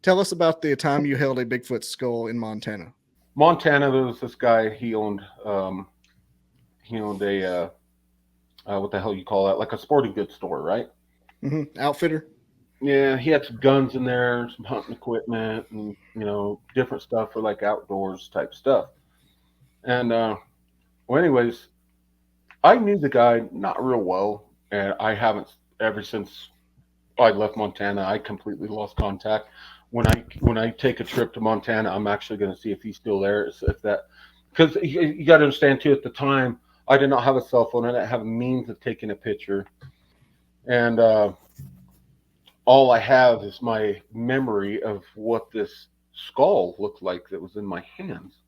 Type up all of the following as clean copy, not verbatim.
Tell us about the time you held a Bigfoot skull in Montana. Montana, there was this guy. He owned a what the hell you call that? Like a sporting goods store, right? Outfitter. Yeah, he had some guns in there, some hunting equipment, and different stuff for like outdoors type stuff. And anyways, I knew the guy not real well, and I haven't ever since I left Montana. I completely lost contact. When I take a trip to Montana, I'm actually going to see if he's still there. If that, because you got to understand too. At the time, I did not have a cell phone. I didn't have a means of taking a picture, and all I have is my memory of what this skull looked like that was in my hands.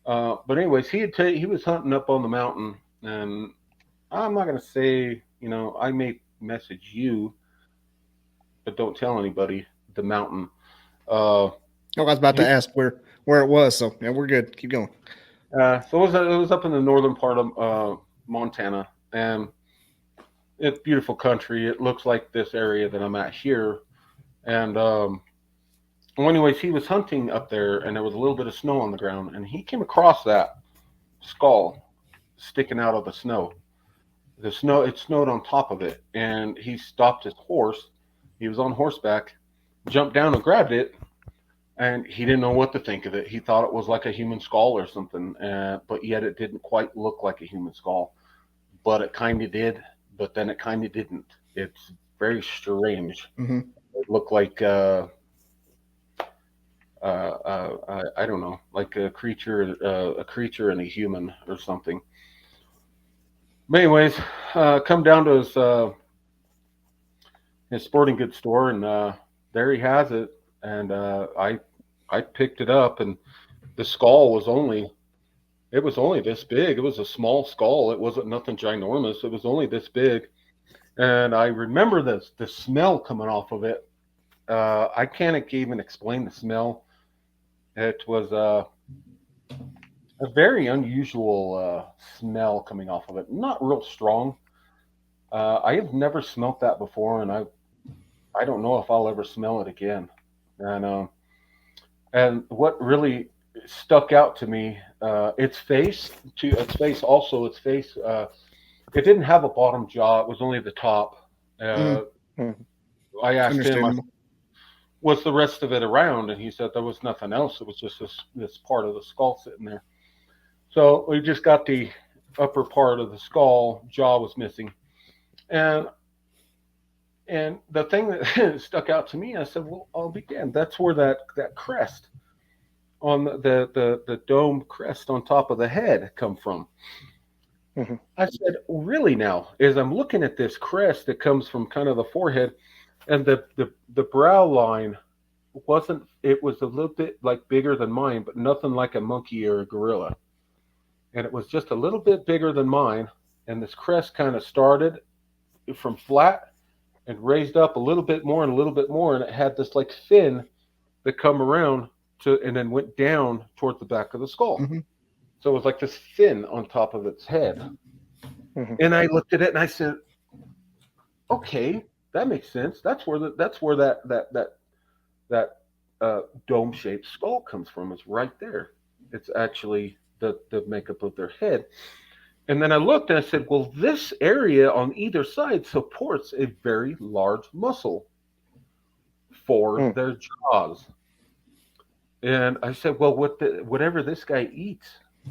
But anyways, he was hunting up on the mountain, and I'm not gonna say, I may message you, but don't tell anybody the mountain. Uh, Oh, I was about to he, ask where it was. So yeah, we're good. Keep going. so it was up in the northern part of Montana, and it's beautiful country. It looks like this area that I'm at here, and well, anyways, he was hunting up there, and there was a little bit of snow on the ground, and he came across that skull sticking out of the snow. The snow, it snowed on top of it, and he stopped his horse. He was on horseback, jumped down and grabbed it, and he didn't know what to think of it. He thought it was like a human skull or something, but yet it didn't quite look like a human skull. But it kind of did, but then it kind of didn't. It's very strange. Mm-hmm. It looked like I don't know, like a creature and a human or something. But anyways, come down to his sporting goods store, and there he has it. And I picked it up, and the skull was only this big. It was a small skull. It wasn't nothing ginormous. It was only this big. And I remember the smell coming off of it. I can't even explain the smell. It was a very unusual smell coming off of it. Not real strong. I have never smelt that before, and I don't know if I'll ever smell it again. And what really stuck out to me, its face. It didn't have a bottom jaw. It was only the top. Uh, Mm-hmm. I asked him, Understandable. was the rest of it around? And he said there was nothing else. It was just this part of the skull sitting there. So we just got the upper part of the skull, jaw was missing. And the thing that stuck out to me, I said, well, I'll be damned. That's where that crest on the dome crest on top of the head come from. Mm-hmm. I said, really now, as I'm looking at this crest that comes from kind of the forehead, and the brow line wasn't, it was a little bit like bigger than mine, but nothing like a monkey or a gorilla. And it was just a little bit bigger than mine. And this crest kind of started from flat and raised up a little bit more and a little bit more, and it had this like fin that come around to and then went down towards the back of the skull. Mm-hmm. So it was like this fin on top of its head. Mm-hmm. And I looked at it and I said, okay, that makes sense. That's where that dome shaped skull comes from. It's right there. It's actually the makeup of their head. And then I looked and I said, well, this area on either side supports a very large muscle for Mm. their jaws. And I said, well, whatever this guy eats,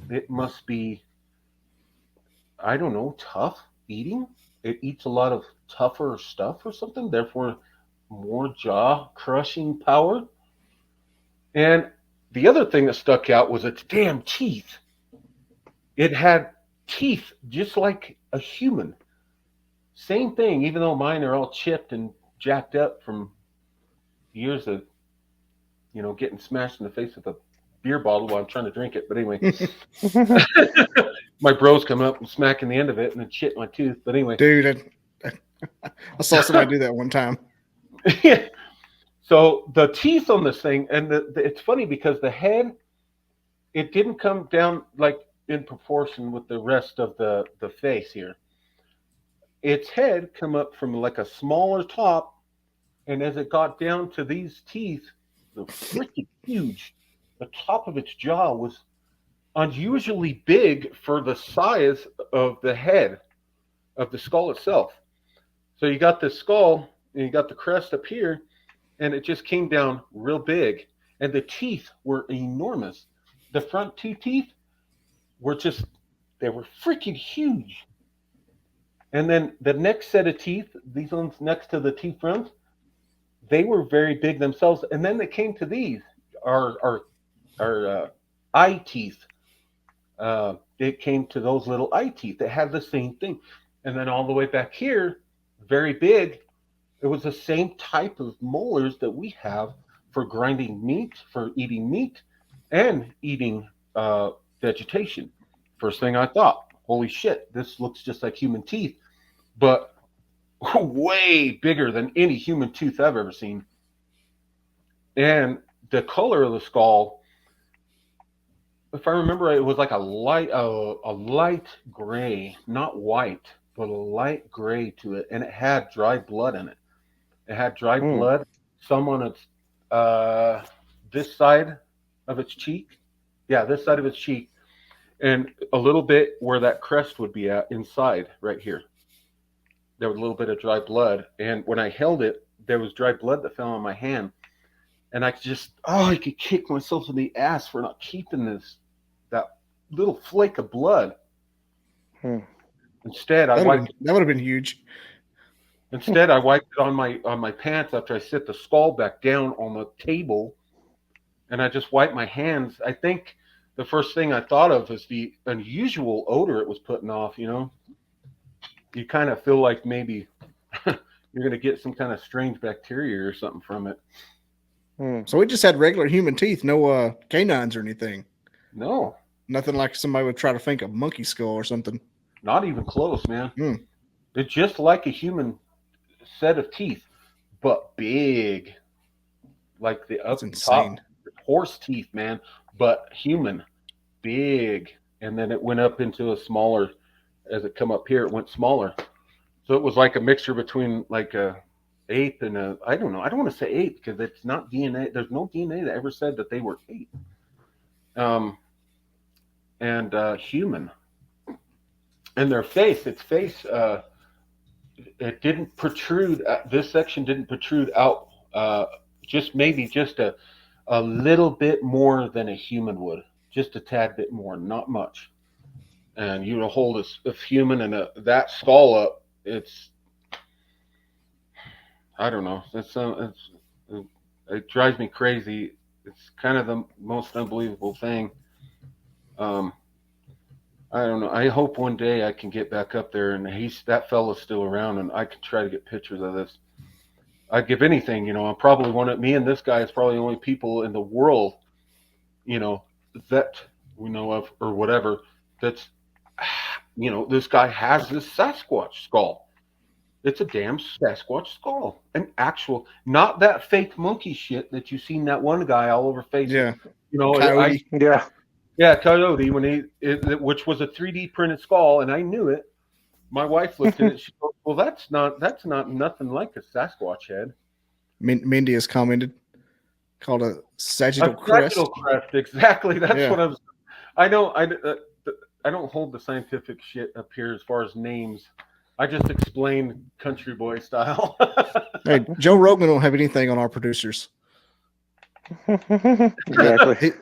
it must be, I don't know, tough eating. It eats a lot of tougher stuff or something, therefore more jaw crushing power. And the other thing that stuck out was its damn teeth. It had teeth just like a human. Same thing, even though mine are all chipped and jacked up from years of, getting smashed in the face with a beer bottle while I'm trying to drink it. But anyway, my bro's coming up and smacking the end of it and then chipped my tooth. But anyway, Dude, I saw somebody do that one time. so the teeth on this thing, and it's funny because the head, it didn't come down like in proportion with the rest of the face here. Its head come up from like a smaller top, and as it got down to these teeth, freaking huge. The top of its jaw was unusually big for the size of the head of the skull itself. So you got this skull and you got the crest up here, and it just came down real big. And the teeth were enormous. The front two teeth were they were freaking huge. And then the next set of teeth, these ones next to the teeth fronts, they were very big themselves. And then they came to these, our eye teeth. It came to those little eye teeth that had the same thing. And then all the way back here, very big, it was the same type of molars that we have for grinding meat, for eating meat, and eating vegetation. First thing I thought, holy shit, this looks just like human teeth, but way bigger than any human tooth I've ever seen. And the color of the skull, if I remember right, it was like a light gray, not white, but a light gray to it, and it had dry blood in it. It had dry blood, some on its this side of its cheek. Yeah, this side of its cheek, and a little bit where that crest would be at inside, right here. There was a little bit of dry blood, and when I held it, there was dry blood that fell on my hand, and I could kick myself in the ass for not keeping that little flake of blood. Instead, that would have been huge. Instead, I wiped it on my pants after I set the skull back down on the table, and I just wiped my hands. I think the first thing I thought of is the unusual odor it was putting off. You know, you kind of feel like maybe you're going to get some kind of strange bacteria or something from it. So we just had regular human teeth, no canines or anything. No, nothing like somebody would try to think of monkey skull or something. Not even close, man. It's just like a human set of teeth, but big, like the up top horse teeth, man, but human, big. And then it went up into a smaller, as it come up here, it went smaller. So it was like a mixture between like a ape and I don't know. I don't want to say ape because it's not DNA. There's no DNA that ever said that they were ape. And human. And their face, its face, it didn't protrude. This section didn't protrude out. Just a little bit more than a human would. Just a tad bit more, not much. And you hold a human and that skull up. It's, I don't know. It drives me crazy. It's kind of the most unbelievable thing. I don't know. I hope one day I can get back up there and that fella's still around and I can try to get pictures of this. I'd give anything, I'm probably me and this guy is probably the only people in the world, that we know of or whatever, that's, this guy has this Sasquatch skull. It's a damn Sasquatch skull. An actual, not that fake monkey shit that you seen that one guy all over Facebook. Yeah. Yeah, Coyote, which was a 3D printed skull, and I knew it. My wife looked at it. She goes, "Well, that's not nothing like a Sasquatch head." Mindy has commented, called a sagittal crest. Sagittal crest, exactly. That's what I was. I don't hold the scientific shit up here as far as names. I just explain country boy style. Hey, Joe Rogan don't have anything on our producers. Exactly.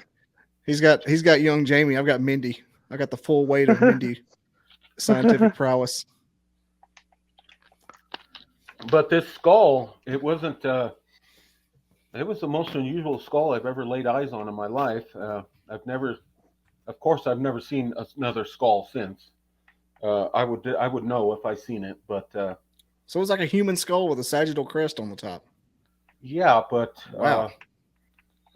He's got young Jamie. I've got Mindy. I got the full weight of Mindy scientific prowess. But this skull, it wasn't. It was the most unusual skull I've ever laid eyes on in my life. I've never seen another skull since. I would know if I seen it, but so it was like a human skull with a sagittal crest on the top. Yeah, but wow.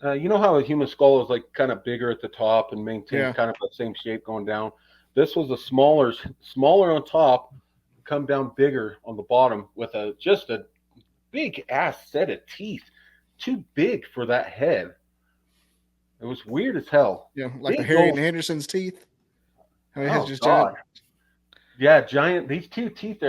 You know how a human skull is like kind of bigger at the top and maintains kind of the same shape going down? This was a smaller on top, come down bigger on the bottom with just a big ass set of teeth. Too big for that head. It was weird as hell. Yeah, like big the Harry and Anderson's teeth. How he has just giant. Yeah, giant. These two teeth